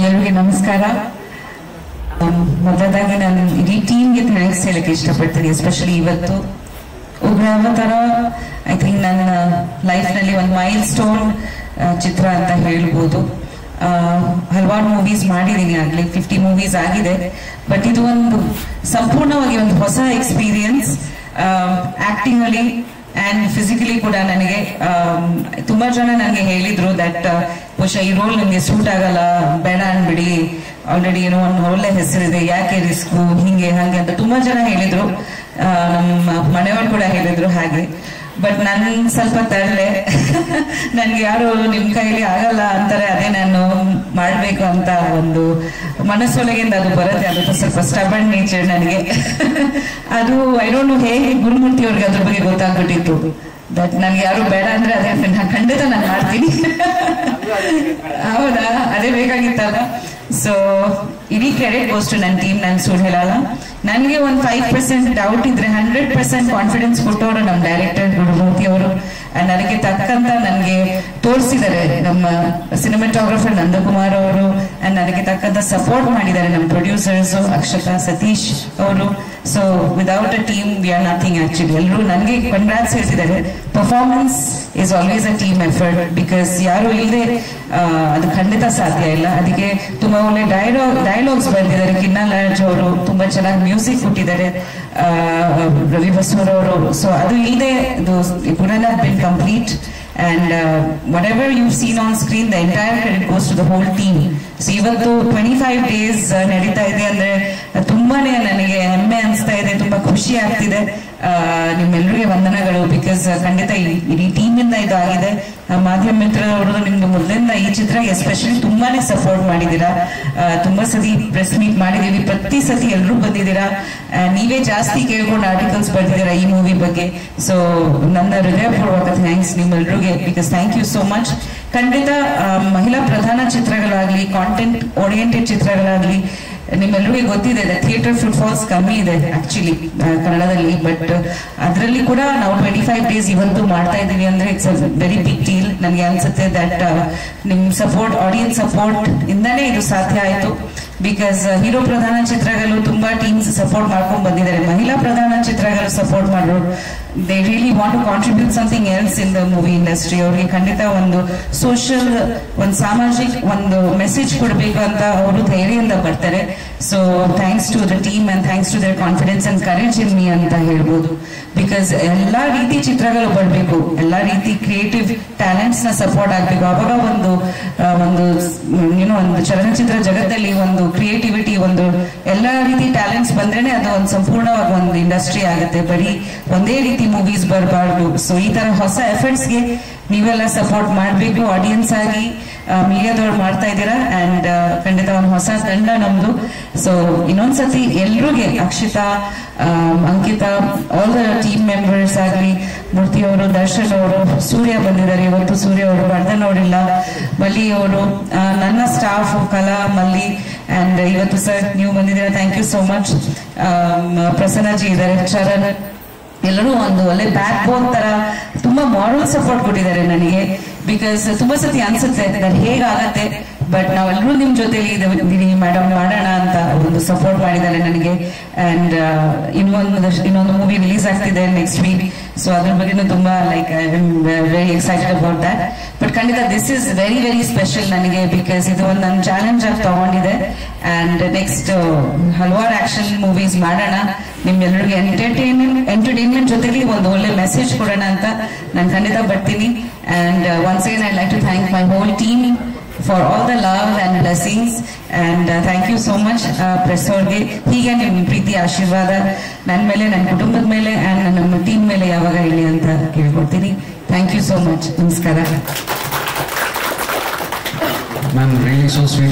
ಎಲ್ಲರಿಗೂ ನಮಸ್ಕಾರ. ಮೊದಲಾಗಿ ನಾನು ಇಡೀ ಟೀಮ್ಗೆ ಥ್ಯಾಂಕ್ಸ್ ಹೇಳಕ್ಕೆ ಇಷ್ಟಪಡ್ತೀನಿ. ಎಸ್ಪೆಷಲಿ ಇವತ್ತು ಉಗ್ರ ಅವತಾರ ಐ ಥಿಂಕ್ ನನ್ನ ಲೈಫ್ನಲ್ಲಿ ಒಂದು ಮೈಲ್ ಸ್ಟೋನ್ ಚಿತ್ರ ಅಂತ ಹೇಳ್ಬೋದು. ಹಲವಾರು ಮೂವೀಸ್ ಮಾಡಿದ್ದೀನಿ, ಆಗಲಿ 50 ಮೂವೀಸ್ ಆಗಿದೆ. ಬಟ್ ಇದು ಒಂದು ಸಂಪೂರ್ಣವಾಗಿ ಒಂದು ಹೊಸ ಎಕ್ಸ್ಪೀರಿಯನ್ಸ್ ಆಕ್ಟಿಂಗ್ ಅಲ್ಲಿ ಅಂಡ್ ಫಿಸಿಕಲಿ ಕೂಡ. ನನಗೆ ತುಂಬಾ ಜನ ನನಗೆ ಹೇಳಿದ್ರು ದಟ್ ಬಹುಶಃ ಈ ರೋಲ್ ನನಗೆ ಸೂಟ್ ಆಗಲ್ಲ, ಬೇಡ ಅನ್ಬಿಡಿ, ಆಲ್ರೆಡಿ ಏನೋ ಒಂದು ಒಳ್ಳೆ ಹೆಸರಿದೆ, ಯಾಕೆ ರಿಸ್ಕು, ಹಿಂಗೆ ಹಾಗೆ ಅಂತ ತುಂಬಾ ಜನ ಹೇಳಿದ್ರು. ನಮ್ಮ ಮನೆಯವರು ಕೂಡ ಹೇಳಿದ್ರು ಹಾಗೆ. ಬಟ್ ನನ್ ಸ್ವಲ್ಪ ತರಲೆ ನನ್ಗೆ ಯಾರು ನಿಮ್ ಕೈಲಿ ಆಗಲ್ಲ ಅಂತಾರೆ, ಅದೇ ನಾನು ಮಾಡ್ಬೇಕು ಅಂತ ಒಂದು ಮನಸ್ಸೊಳಗಿಂದ ಅದು ಬರುತ್ತೆ. ಅದು ಸ್ವಲ್ಪ ಸ್ಟಬರ್ನ್ ನೇಚರ್ ನನಗೆ. ಅದು ಐ ಡೋಂಟ್ ನೋ ಹೇಗೆ ಗುರುಮೂರ್ತಿ ಅವ್ರಿಗೆ ಅದ್ರ ಬಗ್ಗೆ ಗೊತ್ತಾಗ್ಬಿಟ್ಟಿತ್ತು. ದಟ್ ನನ್ಗೆ ಯಾರು ಬೇಡ ಅಂದ್ರೆ ಅದೇ ಖಂಡಿತ ನಾನು ಮಾಡ್ತೀನಿ. ಹೌದಾ, ಅದೇ ಬೇಕಾಗಿತ್ತಲ್ಲ. ಸೊ ಇಡೀ ಕ್ರೆಡಿಟ್ ಗೋಸ್ ಟು ನನ್ನ ಟೀಮ್. ನಾನು ಸುಳ್ಳು ಹೇಳಲ್ಲ. ನನಗೆ ಒಂದು 5% ಡೌಟ್ ಇದ್ರೆ 100% ಕಾನ್ಫಿಡೆನ್ಸ್ ಕೊಟ್ಟವರು ನಮ್ಮ ಡೈರೆಕ್ಟರ್ ಗುರುಮೂರ್ತಿ ಅವರು. ನನಗೆ ತಕ್ಕಂತ ನನಗೆ ತೋರಿಸಿದ್ದಾರೆ ನಮ್ಮ ಸಿನಿಮಾಟೋಗ್ರಫರ್ ನಂದಕುಮಾರ್ ಅವರು. ನನಗೆ ತಕ್ಕಂತ ಸಪೋರ್ಟ್ ಮಾಡಿದ್ದಾರೆ ನಮ್ಮ ಪ್ರೊಡ್ಯೂಸರ್ಸ್ ಅಕ್ಷತಾ, ಸತೀಶ್ ಅವರು. So without a team we are nothing actually. ಎಲ್ಲರೂ ನನಗೆ ಕಂಗ್ರಾಟ್ಸ್ ಹೇಳ್ತಿದ್ದಾರೆ. Performance is always a team effort. Because ಯಾರು ಇಲ್ಲದೆ ಅದು ಖಂಡಿತ ಸಾಧ್ಯ ಇಲ್ಲ. ಅದಕ್ಕೆ ತುಂಬಾ ಒಳ್ಳೆ ಡೈಲಾಗ್ಸ್ ಬರೆದಿದ್ದಾರೆ ಕಿನ್ನಾಲಾಜ್ ಅವರು. ತುಂಬಾ ಚೆನ್ನಾಗಿ ಮ್ಯೂಸಿಕ್ ಕೊಟ್ಟಿದ್ದಾರೆ ರವಿ ಬಸ್ವರವರು. ಸೊ ಅದು ಇಲ್ಲದೆ ಇದು couldn't have been complete. And whatever you've seen on screen, the entire credit goes to the whole team. So ಇವತ್ತು 25 days ನಡೀತಾ ಇದೆ ಅಂದ್ರೆ ತುಂಬಾನೇ ನನಗೆ ಹೆಮ್ಮೆ ಅನಿಸ್ತಾ ಇದೆ, ತುಂಬಾ ಖುಷಿ ಆಗ್ತಿದೆ. ನಿಮ್ಮೆಲ್ಲರಿಗೆ ವಂದನೆಗಳು. ಬಿಕಾಸ್ ಖಂಡಿತ ಇಡೀ ಟೀಮ್ ಇಂದ ಇದು ಆಗಿದೆ. ಮಾಧ್ಯಮ ಮಿತ್ರರವರು ನಿಮ್ಗೆ ಮೊದಲಿಂದ ಈ ಚಿತ್ರ ಎಸ್ಪೆಷಲಿ ತುಂಬಾನೇ ಸಪೋರ್ಟ್ ಮಾಡಿದೀರಾ. ತುಂಬಾ ಸತಿ ಪ್ರೆಸ್ ಮೀಟ್ ಮಾಡಿದೀವಿ, ಪ್ರತಿ ಸತಿ ಎಲ್ಲರೂ ಬಂದಿದ್ದೀರಾ. ನೀವೇ ಜಾಸ್ತಿ ಕೇಳ್ಕೊಂಡು ಆರ್ಟಿಕಲ್ಸ್ ಬರ್ತಿದ್ದೀರಾ ಈ ಮೂವಿ ಬಗ್ಗೆ. ಸೊ ನನ್ನ ಹೃದಯಪೂರ್ವಕ ಥ್ಯಾಂಕ್ಸ್ ನಿಮ್ಮೆಲ್ಲರಿಗೆ. Because thank you so much. ಖಂಡಿತ ಮಹಿಳಾ ಪ್ರಧಾನ ಚಿತ್ರಗಳಾಗ್ಲಿ, ಕಾಂಟೆಂಟ್ ಓರಿಯೆಂಟೆಡ್ ಚಿತ್ರಗಳಾಗ್ಲಿ, ನಿಮ್ಮೆಲ್ಲರಿಗೂ ಗೊತ್ತಿದೆ ಥಿಯೇಟರ್ ಫುಟ್ಫಾಲ್ಸ್ ಕಮ್ಮಿ ಇದೆ ಆಕ್ಚುಲಿ ಕನ್ನಡದಲ್ಲಿ. ಬಟ್ ಅದರಲ್ಲಿ ಕೂಡ ನಾವು 25 ಡೇಸ್ ಇವತ್ತು ಮಾಡ್ತಾ ಇದ್ದೀವಿ ಅಂದ್ರೆ it's a very big deal. ನನಗೆ ಅನ್ಸುತ್ತೆ ದಟ್ ನಿಮ್ ಸಪೋರ್ಟ್, ಆಡಿಯನ್ಸ್ ಸಪೋರ್ಟ್ ಇಂದಾನೇ ಇದು ಸಾಧ್ಯ ಆಯ್ತು. ಬಿಕಾಸ್ ಹೀರೋ ಪ್ರಧಾನ ಚಿತ್ರಗಳು ತುಂಬಾ ಟೀಮ್ಸ್ ಸಪೋರ್ಟ್ ಮಾಡ್ಕೊಂಡು ಬಂದಿದ್ದಾರೆ. ಮಹಿಳಾ ಪ್ರಧಾನ ಚಿತ್ರಗಳು ಸಪೋರ್ಟ್ ಮಾಡೋರು they really want to contribute something else in the movie industry. ಅವ್ರಿಗೆ ಖಂಡಿತ ಒಂದು ಸೋಷಿಯಲ್, ಒಂದು ಸಾಮಾಜಿಕ ಒಂದು ಮೆಸೇಜ್ ಕೊಡಬೇಕು ಅಂತ ಅವರು ಧೈರ್ಯದಿಂದ ಬರ್ತಾರೆ. So thanks to the team and thanks to their confidence and courage in me ಅಂತ ಹೇಳ್ಬೋದು. ಬಿಕಾಸ್ ಎಲ್ಲಾ ರೀತಿ ಚಿತ್ರಗಳು ಬರಬೇಕು, ಎಲ್ಲಾ ರೀತಿ ಕ್ರಿಯೇಟಿವ್ ಟ್ಯಾಲೆಂಟ್ಸ್ ನ ಸಪೋರ್ಟ್ ಆಗ್ಬೇಕು. ಅವಾಗ ಒಂದು ಚಲನಚಿತ್ರ ಜಗತ್ತಲ್ಲಿ ಒಂದು ಕ್ರಿಯೇಟಿವಿಟಿ, ಒಂದು ಎಲ್ಲಾ ರೀತಿ ಟ್ಯಾಲೆಂಟ್ಸ್ ಬಂದ್ರೇನೆ ಅದು ಒಂದು ಸಂಪೂರ್ಣವಾಗಿ ಒಂದು ಇಂಡಸ್ಟ್ರಿ ಆಗುತ್ತೆ. ಬರೀ ಒಂದೇ ರೀತಿ ಮೂವೀಸ್ ಬರಬಾರ್ದು. ಸೊ ಈ ತರ ಹೊಸ ಎಫರ್ಟ್ಸ್ಗೆ ನೀವೆಲ್ಲ ಸಪೋರ್ಟ್ ಮಾಡಬೇಕು. ಆಡಿಯನ್ಸ್ ಆಗಿ ಮೀಡಿಯಾದವ್ರು ಮಾಡ್ತಾ ಇದ್ದೀರಾ. ಅಂಡ್ ಖಂಡಿತ ಒಂದು ಹೊಸ ತಂಡ ನಮ್ದು. ಸೊ ಇನ್ನೊಂದ್ಸತಿ ಎಲ್ರಿಗೆ, Akshita, Ankita, all the team members ಆಗಲಿ, ಮೂರ್ತಿ ಅವರು, ದರ್ಶನ್ ಅವರು, ಸೂರ್ಯ ಬಂದಿದ್ದಾರೆ ಇವತ್ತು. ಸೂರ್ಯ ಅವರು, ವರ್ಧನ್ ಅವರಿಲ್ಲ, ಮಲ್ಲಿ ಅವರು, ನನ್ನ ಸ್ಟಾಫ್ ಕಲಾ, ಮಲ್ಲಿ, ಅಂಡ್ ಇವತ್ತು ಸರ್ ನೀವು ಬಂದಿದ್ದೀರಾ, ಥ್ಯಾಂಕ್ ಯು ಸೋ ಮಚ್. ಪ್ರಸನ್ನಜಿ ಇದ್ದಾರೆ, ಚರಣ್, ಎಲ್ಲರೂ ಒಂದು ಒಳ್ಳೆ ಬ್ಯಾಕ್ ಬೋನ್ ತರ ತುಂಬಾ ಮಾರಲ್ ಸಪೋರ್ಟ್ ಕೊಟ್ಟಿದ್ದಾರೆ ನನಗೆ. ಬಿಕಾಸ್ ತುಂಬಾ ಸತಿ ಅನ್ಸುತ್ತೆ ಹೇಗಾಗತ್ತೆ, ಬಟ್ ನಾವೆಲ್ಲರೂ ನಿಮ್ ಜೊತೆಲಿ ಇದೀವಿ ಮೇಡಮ್, ಮಾಡೋಣ ಅಂತ ಒಂದು ಸಪೋರ್ಟ್ ಮಾಡಿದ್ದಾರೆ ನನಗೆ. ಅಂಡ್ ಇನ್ನೊಂದು ಮೂವಿ ರಿಲೀಸ್ ಆಗ್ತಿದೆ ನೆಕ್ಸ್ಟ್ ವೀಕ್. ಸೊ ಅದ್ರ ಬಗ್ಗೆನೂ ತುಂಬಾ like I am very excited about that. But ಖಂಡಿತ this is very very special ನನಗೆ. ಬಿಕಾಸ್ ಇದು ಒಂದು ನನ್ನ ಚಾಲೆಂಜ್ ಆಗಿ ತಗೊಂಡಿದೆ. ಅಂಡ್ ನೆಕ್ಸ್ಟ್ ಹಲವಾರು ಆಕ್ಷನ್ ಮೂವೀಸ್ ಮಾಡೋಣ, ನಿಮ್ಮೆಲ್ಲರಿಗೂ ಎಂಟರ್ಟೈನ್ಮೆಂಟ್ ಜೊತೆಲಿ ಒಂದು ಒಳ್ಳೆ ಮೆಸೇಜ್ ಕೊಡೋಣ ಅಂತ ನಾನು ಖಂಡಿತ ಬರ್ತೀನಿ. And once again I like to thank my whole team for all the love and blessings. And thank you so much press ಅವ್ರಿಗೆ. ಹೀಗೆ ನಿಮ್ಮ ಪ್ರೀತಿ ಆಶೀರ್ವಾದ ನನ್ನ ಮೇಲೆ, ನನ್ನ ಕುಟುಂಬದ ಮೇಲೆ ಅಂಡ್ ನಮ್ಮ ಟೀಮ್ ಮೇಲೆ ಯಾವಾಗ ಹೇಳಿ ಅಂತ ಕೇಳ್ಕೊಡ್ತೀನಿ. Thank you so much. ನಮಸ್ಕಾರ. Ma'am, really so sweet.